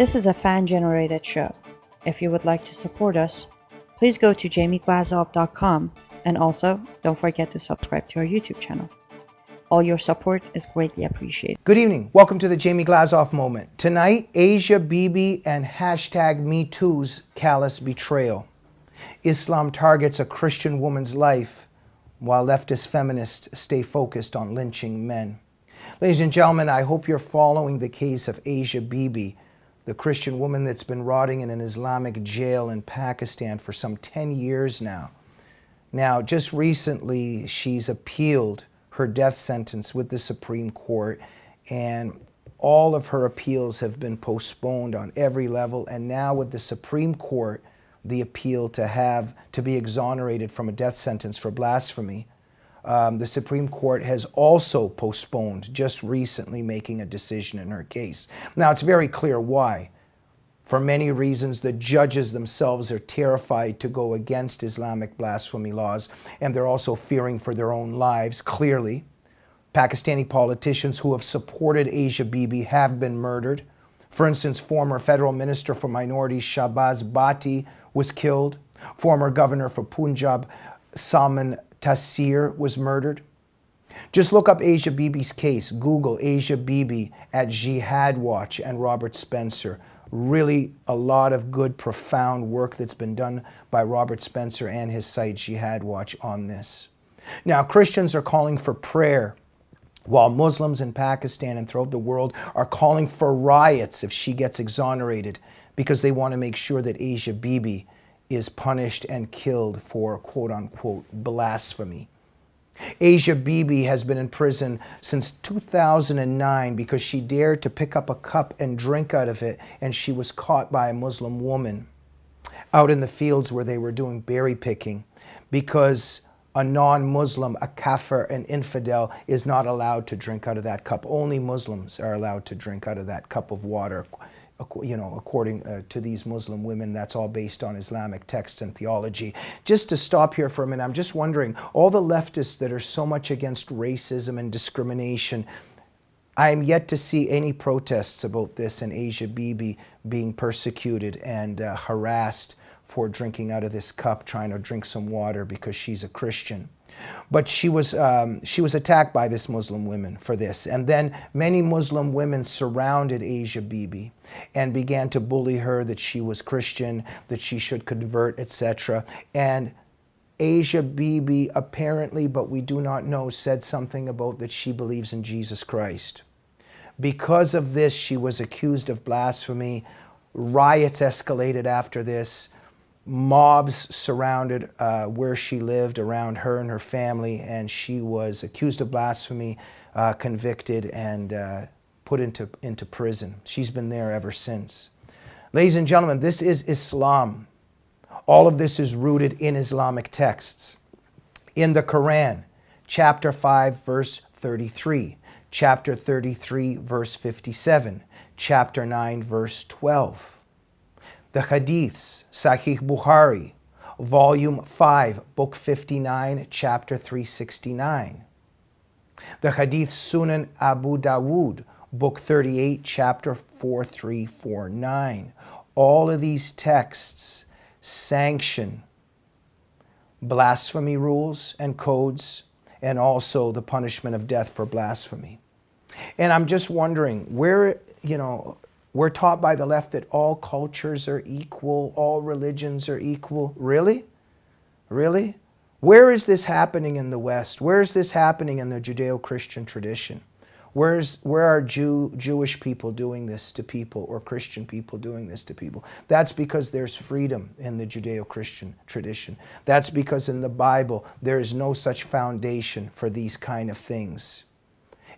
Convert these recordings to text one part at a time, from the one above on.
This is a fan-generated show. If you would like to support us, please go to jamieglazoff.com, and also don't forget to subscribe to our YouTube channel. All your support is greatly appreciated. Good evening. Welcome to the Jamie Glazoff Moment. Tonight, Asia Bibi and #MeToo's Callous Betrayal. Islam targets a Christian woman's life while leftist feminists stay focused on lynching men. Ladies and gentlemen, I hope you're following the case of Asia Bibi, the Christian woman that's been rotting in an Islamic jail in Pakistan for some 10 years now. Now, just recently, she's appealed her death sentence with the Supreme Court, and all of her appeals have been postponed on every level. And now with the Supreme Court, the appeal to be exonerated from a death sentence for blasphemy, the Supreme Court has also postponed, just recently making a decision in her case. Now, it's very clear why. For many reasons, the judges themselves are terrified to go against Islamic blasphemy laws, and they're also fearing for their own lives, clearly. Pakistani politicians who have supported Asia Bibi have been murdered. For instance, former federal minister for minorities Shahbaz Bhatti was killed. Former governor for Punjab Salman Taseer was murdered. Just look up Asia Bibi's case. Google Asia Bibi at Jihad Watch and Robert Spencer. Really a lot of good, profound work that's been done by Robert Spencer and his site Jihad Watch on this. Now, Christians are calling for prayer, while Muslims in Pakistan and throughout the world are calling for riots if she gets exonerated, because they want to make sure that Asia Bibi is punished and killed for quote-unquote blasphemy. Asia Bibi has been in prison since 2009 because she dared to pick up a cup and drink out of it, and she was caught by a Muslim woman out in the fields where they were doing berry picking, because a non-Muslim, a kafir, an infidel, is not allowed to drink out of that cup. Only Muslims are allowed to drink out of that cup of water. You know, according to these Muslim women, that's all based on Islamic texts and theology. Just to stop here for a minute, I'm just wondering, all the leftists that are so much against racism and discrimination, I am yet to see any protests about this and Asia Bibi being persecuted and harassed for drinking out of this cup, trying to drink some water because she's a Christian. But she was attacked by this Muslim woman for this. And then many Muslim women surrounded Asia Bibi and began to bully her that she was Christian, that she should convert, etc. And Asia Bibi apparently, but we do not know, said something about that she believes in Jesus Christ. Because of this, she was accused of blasphemy. Riots escalated after this. Mobs surrounded where she lived around her and her family, and she was accused of blasphemy, convicted, and put into prison. She's been there ever since. Ladies and gentlemen, this is Islam. All of this is rooted in Islamic texts. In the Quran, chapter 5, verse 33, chapter 33, verse 57, chapter 9, verse 12. The Hadiths, Sahih Bukhari, volume 5, book 59, chapter 369. The Hadith Sunan Abu Dawood, book 38, chapter 4349. All of these texts sanction blasphemy rules and codes, and also the punishment of death for blasphemy. And I'm just wondering, where, we're taught by the left that all cultures are equal, all religions are equal. Really? Really? Where is this happening in the West? Where is this happening in the Judeo-Christian tradition? Where are Jewish people doing this to people, or Christian people doing this to people? That's because there's freedom in the Judeo-Christian tradition. That's because in the Bible there is no such foundation for these kind of things.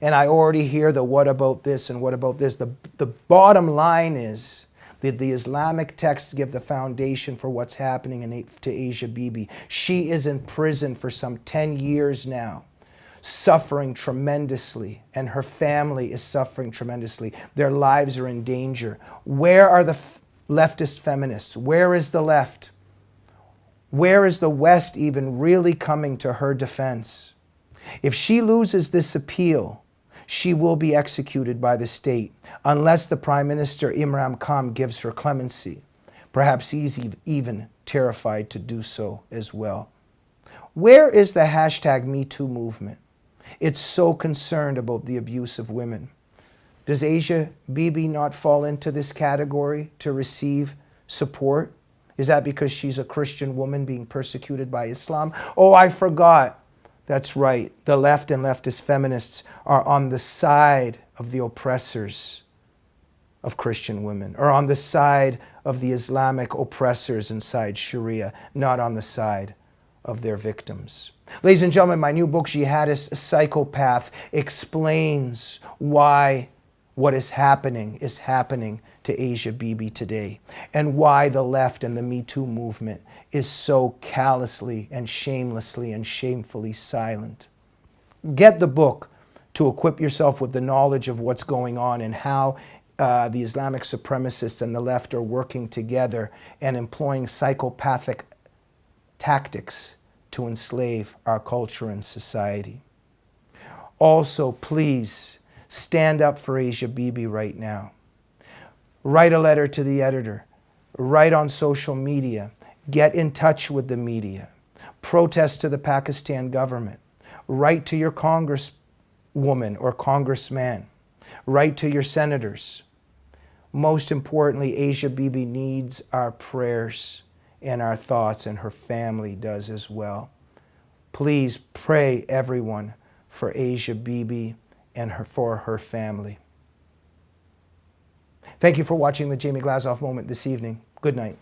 And I already hear the what about this and what about this. The bottom line is that the Islamic texts give the foundation for what's happening to Asia Bibi. She is in prison for some 10 years now, suffering tremendously, and her family is suffering tremendously. Their lives are in danger. Where are the leftist feminists? Where is the left? Where is the West even really coming to her defense? If she loses this appeal, She will be executed by the state unless the Prime Minister Imran Khan gives her clemency. Perhaps he's even terrified to do so as well. Where is the hashtag #MeToo movement? It's so concerned about the abuse of women. Does Asia Bibi not fall into this category to receive support? Is that because she's a Christian woman being persecuted by Islam? Oh, I forgot. That's right. The left and leftist feminists are on the side of the oppressors of Christian women, or on the side of the Islamic oppressors inside Sharia, not on the side of their victims. Ladies and gentlemen, my new book, Jihadist Psychopath, explains why what is happening to Asia Bibi today, and why the left and the Me Too movement is so callously and shamelessly and shamefully silent. Get the book to equip yourself with the knowledge of what's going on and how the Islamic supremacists and the left are working together and employing psychopathic tactics to enslave our culture and society. Also, please stand up for Asia Bibi right now. Write a letter to the editor. Write on social media. Get in touch with the media. Protest to the Pakistan government. Write to your congresswoman or congressman. Write to your senators. Most importantly, Asia Bibi needs our prayers and our thoughts, and her family does as well. Please pray, everyone, for Asia Bibi and for her family. Thank you for watching the Jamie Glazoff Moment this evening. Good night.